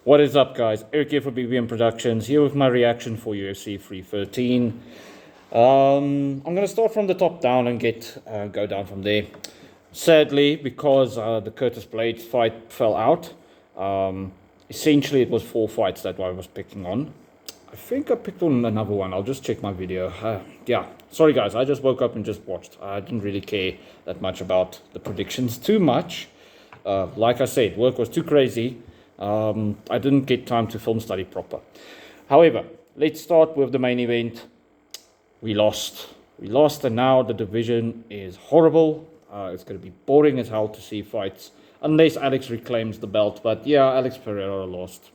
What is up, guys? Eric here for BBM Productions, here with my reaction for UFC 313. I'm going to start from the top down and go down from there. Sadly, because the Curtis Blades fight fell out, essentially it was 4 fights that I was picking on. I think I picked on another one. I'll just check my video. Yeah, sorry guys, I just woke up and just watched. I didn't really care that much about the predictions too much. Like I said, work was too crazy. I didn't get time to film study proper. However, let's start with the main event. We lost, and now the division is horrible. It's going to be boring as hell to see fights, unless Alex reclaims the belt. But yeah, Alex Pereira lost.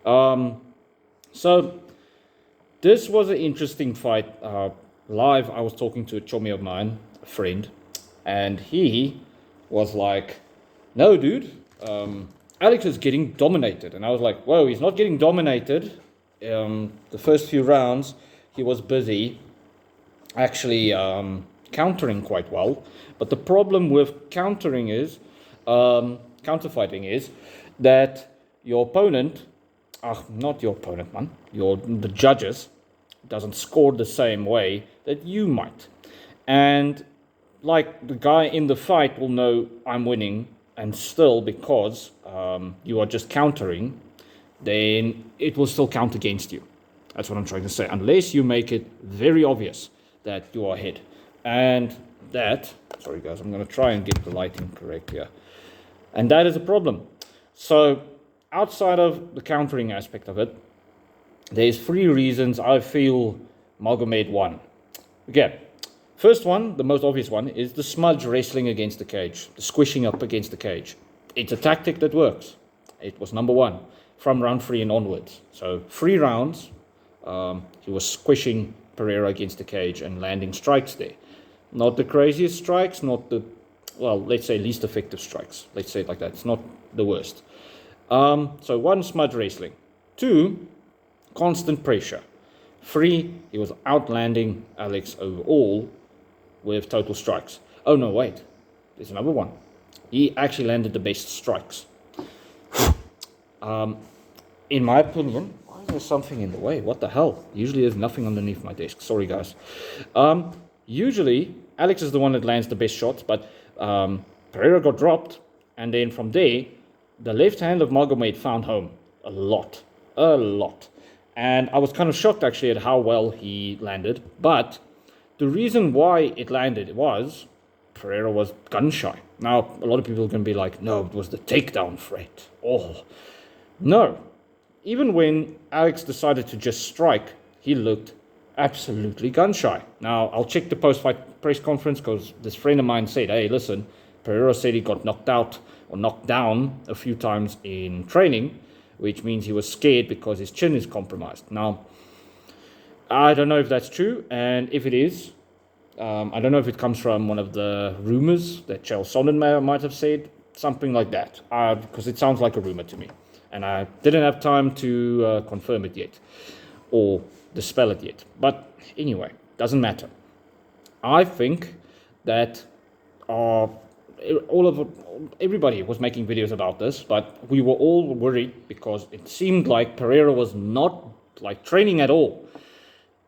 So this was an interesting fight. Live, I was talking to a chummy of mine, a friend, and he was like, "No, dude, Alex is getting dominated." And I was like, "Whoa, he's not getting dominated." The first few rounds, he was busy actually countering quite well. But the problem with counterfighting is that your opponent, not your opponent, man, the judges doesn't score the same way that you might. And like the guy in the fight will know I'm winning, and still, because you are just countering, then it will still count against you. That's what I'm trying to say. Unless you make it very obvious that you are ahead. And that, sorry guys, I'm going to try and get the lighting correct here. And that is a problem. So outside of the countering aspect of it, there's 3 reasons I feel Magomed won. Okay. First one, the most obvious one, is the smudge wrestling against the cage, the squishing up against the cage. It's a tactic that works. It was number 1 from round 3 and onwards. So 3 rounds, he was squishing Pereira against the cage and landing strikes there. Not the craziest strikes, not the, well, let's say least effective strikes. Let's say it like that. It's not the worst. So 1, smudge wrestling. 2, constant pressure. 3, he was outlanding Alex overall with total strikes. Oh no, wait, there's another one. He actually landed the best strikes. In my opinion, why is there something in the way? What the hell? Usually there's nothing underneath my desk. Sorry guys. Usually Alex is the one that lands the best shots, but Pereira got dropped, and then from there, the left hand of Magomed found home a lot. And I was kind of shocked actually at how well he landed, but the reason why it landed was Pereira was gun shy. Now, a lot of people are going to be like, no, it was the takedown threat. Oh, no. Even when Alex decided to just strike, he looked absolutely gun shy. Now, I'll check the post-fight press conference because this friend of mine said, hey, listen, Pereira said he got knocked out or knocked down a few times in training, which means he was scared because his chin is compromised. Now, I don't know if that's true, and if it is, I don't know if it comes from one of the rumors that Chael Sonnen might have said, something like that, because it sounds like a rumor to me, and I didn't have time to confirm it yet, or dispel it yet. But anyway, doesn't matter. I think that everybody was making videos about this, but we were all worried because it seemed like Pereira was not like training at all.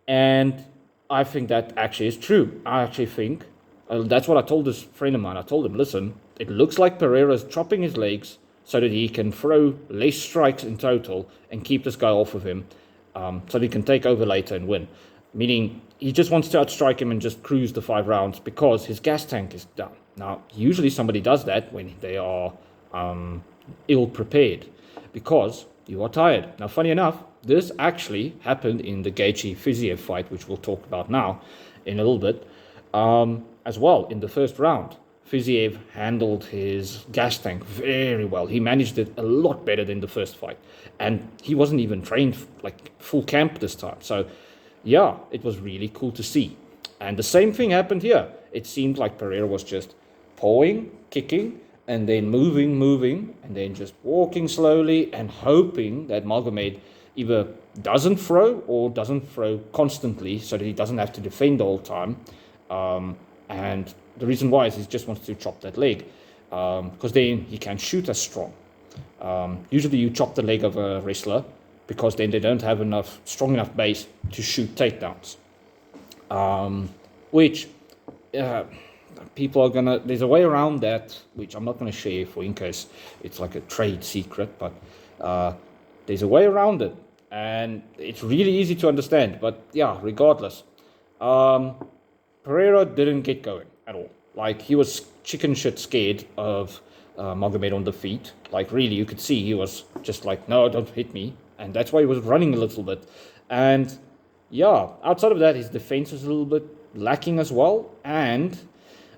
And I think that actually is true. I actually think, that's what I told this friend of mine. I told him, listen, it looks like Pereira's chopping his legs so that he can throw less strikes in total and keep this guy off of him, so that he can take over later and win. Meaning he just wants to outstrike him and just cruise the 5 rounds because his gas tank is down. Now, usually somebody does that when they are ill-prepared because you are tired. Now, funny enough, this actually happened in the Gaethje-Fiziev fight, which we'll talk about now in a little bit, as well. In the first round, Fiziev handled his gas tank very well. He managed it a lot better than the first fight. And he wasn't even trained like full camp this time. So, yeah, it was really cool to see. And the same thing happened here. It seemed like Pereira was just pawing, kicking, and then moving, and then just walking slowly and hoping that Magomed either doesn't throw or doesn't throw constantly so that he doesn't have to defend the whole time. And the reason why is he just wants to chop that leg because then he can shoot as strong. Usually you chop the leg of a wrestler because then they don't have strong enough base to shoot takedowns. Which people are gonna. There's a way around that, which I'm not gonna share for in case it's like a trade secret, but there's a way around it, and it's really easy to understand. But yeah, regardless, Pereira didn't get going at all. Like, he was chicken shit scared of Magomed on the feet. Like, really, you could see he was just like, no, don't hit me. And that's why he was running a little bit. And yeah, outside of that, his defense was a little bit lacking as well. And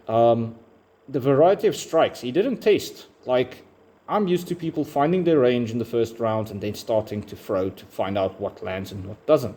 the variety of strikes, he didn't test. Like, I'm used to people finding their range in the first round and then starting to throw to find out what lands and what doesn't.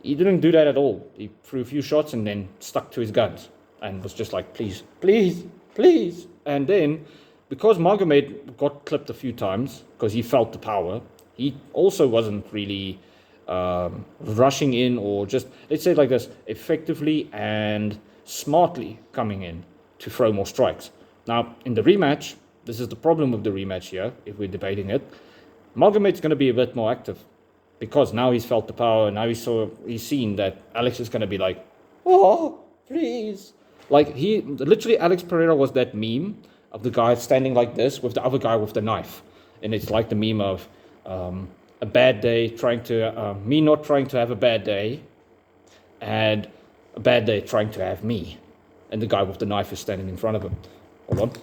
He didn't do that at all. He threw a few shots and then stuck to his guns and was just like, please, please, please. And then, because Magomed got clipped a few times, because he felt the power, he also wasn't really rushing in, or just, let's say it like this, effectively and smartly coming in to throw more strikes. Now, in the rematch, this is the problem with the rematch here, if we're debating it, Magomed's going to be a bit more active. Because now he's felt the power, now he's seen that Alex is going to be like, oh, please. Like, literally, Alex Pereira was that meme of the guy standing like this with the other guy with the knife. And it's like the meme of a bad day, me not trying to have a bad day, and a bad day trying to have me. And the guy with the knife is standing in front of him. Hold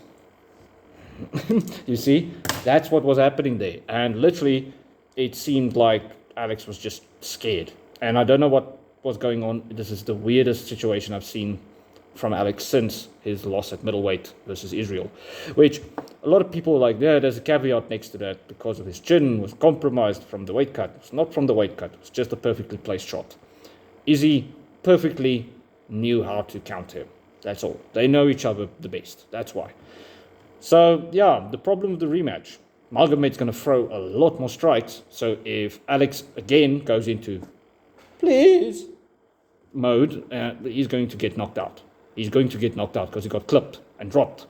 on. You see? That's what was happening there. And literally, it seemed like Alex was just scared. And I don't know what was going on. This is the weirdest situation I've seen from Alex since his loss at middleweight versus Israel, which a lot of people are like, yeah, there's a caveat next to that because of his chin was compromised from the weight cut. It's not from the weight cut. It's just a perfectly placed shot. Izzy perfectly knew how to counter him. That's all. They know each other the best. That's why. So, yeah, the problem with the rematch, Magomed's going to throw a lot more strikes. So if Alex again goes into please mode, he's going to get knocked out. He's going to get knocked out because he got clipped and dropped.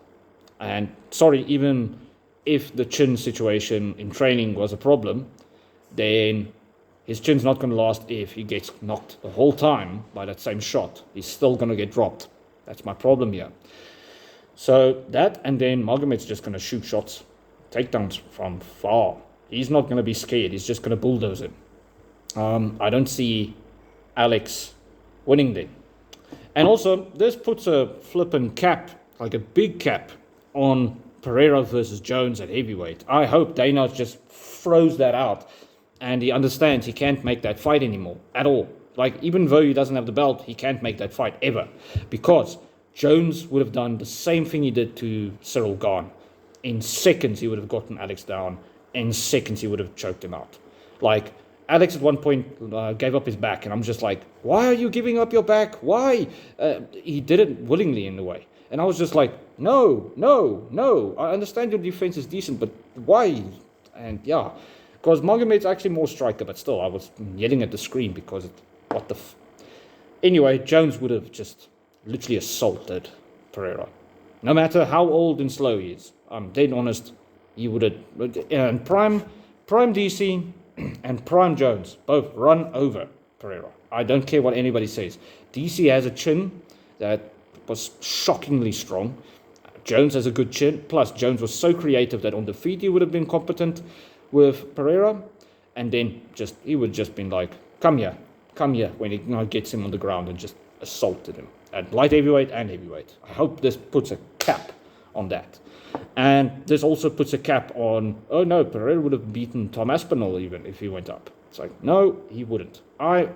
And sorry, even if the chin situation in training was a problem, then his chin's not going to last if he gets knocked the whole time by that same shot. He's still going to get dropped. That's my problem here. So that, and then Magomed's just going to shoot shots, takedowns from far. He's not going to be scared. He's just going to bulldoze him. I don't see Alex winning then. And also, this puts a flippin' cap, like a big cap, on Pereira versus Jones at heavyweight. I hope Dana just throws that out and he understands he can't make that fight anymore at all. Like, even though he doesn't have the belt, he can't make that fight ever. Because Jones would have done the same thing he did to Cyril Gane. In seconds, he would have gotten Alex down. In seconds, he would have choked him out. Like, Alex at one point gave up his back, and I'm just like, why are you giving up your back? Why? He did it willingly in a way. And I was just like, no. I understand your defense is decent, but why? And yeah, because Magomed's actually more striker, but still, I was yelling at the screen because Anyway, Jones would have just literally assaulted Pereira. No matter how old and slow he is. I'm dead honest, he would have. And Prime DC and Prime Jones both run over Pereira. I don't care what anybody says. DC has a chin that was shockingly strong. Jones has a good chin. Plus, Jones was so creative that on the feet he would have been competent with Pereira. And then he would just been like, come here, when he gets him on the ground and just assaulted him. At light heavyweight and heavyweight. I hope this puts a cap on that. And this also puts a cap on, oh no, Pereira would have beaten Tom Aspinall even if he went up. It's like, no, he wouldn't. I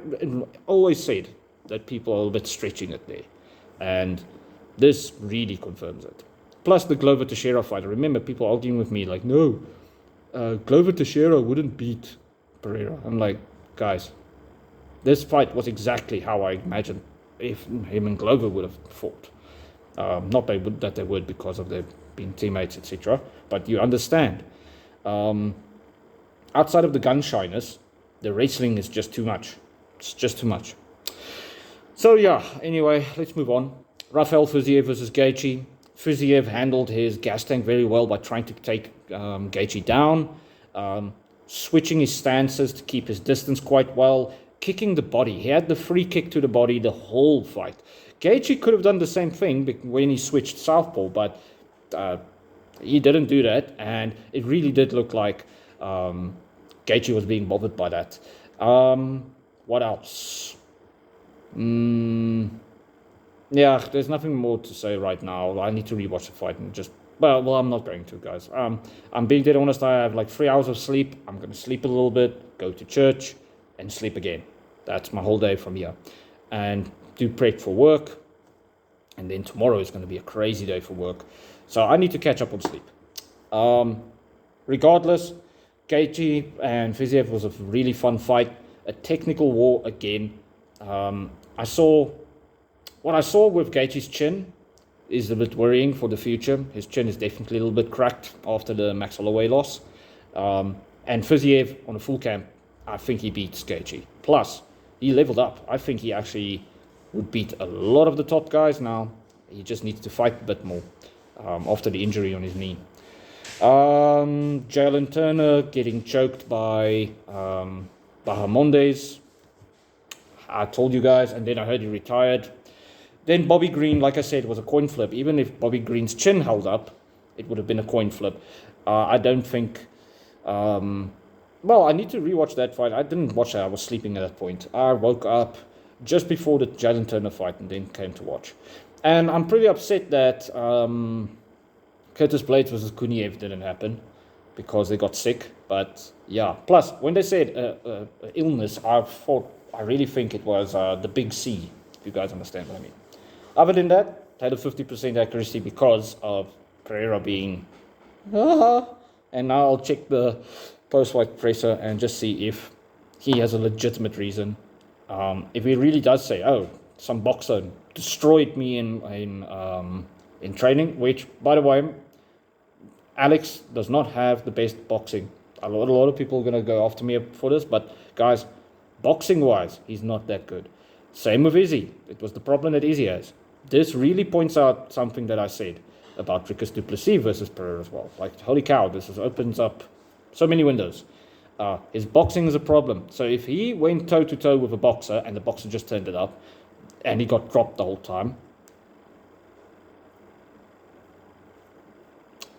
always said that people are a bit stretching it there. And this really confirms it. Plus the Glover Teixeira fight. I remember people arguing with me like, no, Glover Teixeira wouldn't beat Pereira. I'm like, guys, this fight was exactly how I imagined if him and Glover would have fought. Not that they would because of their being teammates, etc. But you understand. Outside of the gun shyness, the wrestling is just too much. It's just too much. So yeah, anyway, let's move on. Rafael Fiziev versus Gaethje. Fiziev handled his gas tank very well by trying to take Gaethje down, switching his stances to keep his distance quite well, kicking the body. He had the free kick to the body the whole fight. Gaethje could have done the same thing when he switched southpaw, but he didn't do that, and it really did look like Gaethje was being bothered by that. What else? Yeah, there's nothing more to say right now. I need to rewatch the fight and just... Well, I'm not going to, guys. I'm being dead honest. I have like 3 hours of sleep. I'm going to sleep a little bit, go to church, and sleep again. That's my whole day from here. And do prep for work. And then tomorrow is going to be a crazy day for work. So I need to catch up on sleep. Regardless, Gaethje and Fiziev was a really fun fight. A technical war again. What I saw with Gaethje's chin is a bit worrying for the future. His chin is definitely a little bit cracked after the Max Holloway loss. And Fiziev on a full camp, I think he beats Gaethje. Plus, he leveled up. I think he actually would beat a lot of the top guys now. He just needs to fight a bit more after the injury on his knee. Jalen Turner getting choked by Bahamondes. I told you guys, and then I heard he retired. Then Bobby Green, like I said, was a coin flip. Even if Bobby Green's chin held up, it would have been a coin flip. I don't think... well, I need to rewatch that fight. I didn't watch it. I was sleeping at that point. I woke up just before the Jalen Turner fight and then came to watch. And I'm pretty upset that Curtis Blades versus Kuniev didn't happen because they got sick. But yeah, plus when they said illness, I really think it was the big C, if you guys understand what I mean. Other than that, had a 50% accuracy because of Pereira being... And now I'll check the post-fight presser and just see if he has a legitimate reason. If he really does say, oh, some boxer destroyed me in training, which, by the way, Alex does not have the best boxing. A lot of people are going to go after me for this, but guys, boxing-wise, he's not that good. Same with Izzy. It was the problem that Izzy has. This really points out something that I said about Dricus du Plessis versus Pereira as well. Like, holy cow, opens up so many windows. His boxing is a problem. So if he went toe-to-toe with a boxer and the boxer just turned it up and he got dropped the whole time,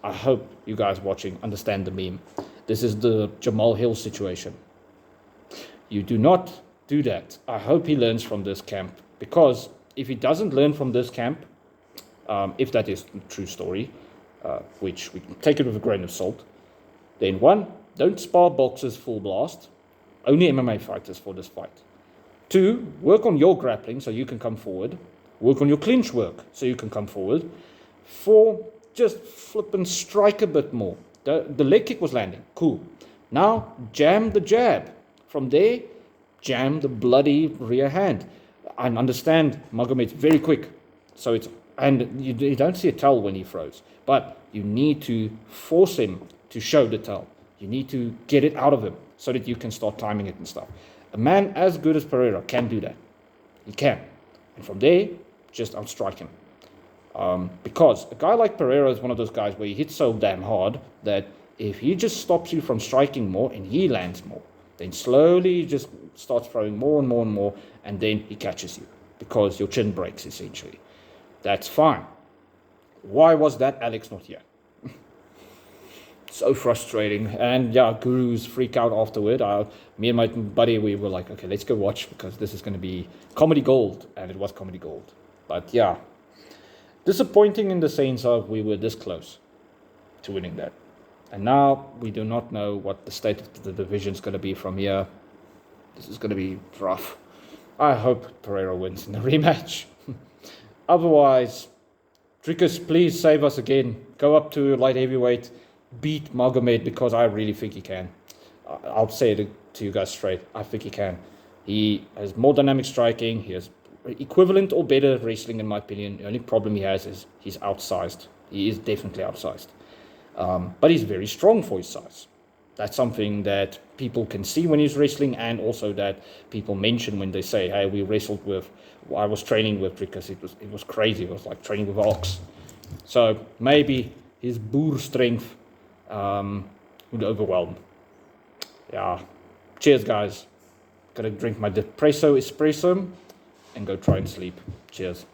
I hope you guys watching understand the meme. This is the Jamal Hill situation. You do not do that. I hope he learns from this camp, because if he doesn't learn from this camp, if that is the true story, which we can take it with a grain of salt, then 1, don't spar boxers full blast. Only MMA fighters for this fight. 2, work on your grappling so you can come forward. Work on your clinch work so you can come forward. 4, just flip and strike a bit more. The leg kick was landing. Cool. Now, jam the jab. From there, jam the bloody rear hand. I understand Magomed's very quick. And you don't see a towel when he throws. But you need to force him to show the towel. You need to get it out of him so that you can start timing it and stuff. A man as good as Pereira can do that. He can. And from there, just outstrike him. Because a guy like Pereira is one of those guys where he hits so damn hard that if he just stops you from striking more and he lands more, then slowly he just starts throwing more and more and more, and then he catches you because your chin breaks, essentially. That's fine. Why was that Alex not here? So frustrating. And yeah, gurus freak out afterward. Me and my buddy, we were like, okay, let's go watch, because this is going to be comedy gold. And it was comedy gold. But yeah, disappointing in the sense of we were this close to winning that. And now we do not know what the state of the division is going to be from here. This is going to be rough. I hope Pereira wins in the rematch. Otherwise, Dricus, please save us again. Go up to light heavyweight. Beat Magomed, because I really think he can. I'll say it to you guys straight. I think he can. He has more dynamic striking. He has equivalent or better wrestling, in my opinion. The only problem he has is he's outsized. He is definitely outsized. But he's very strong for his size. That's something that people can see when he's wrestling, and also that people mention when they say, hey, I was training with Dricus. It was crazy. It was like training with ox. So maybe his boer strength would overwhelm. Yeah. Cheers, guys. Gotta drink my depresso espresso and go try and sleep. Cheers.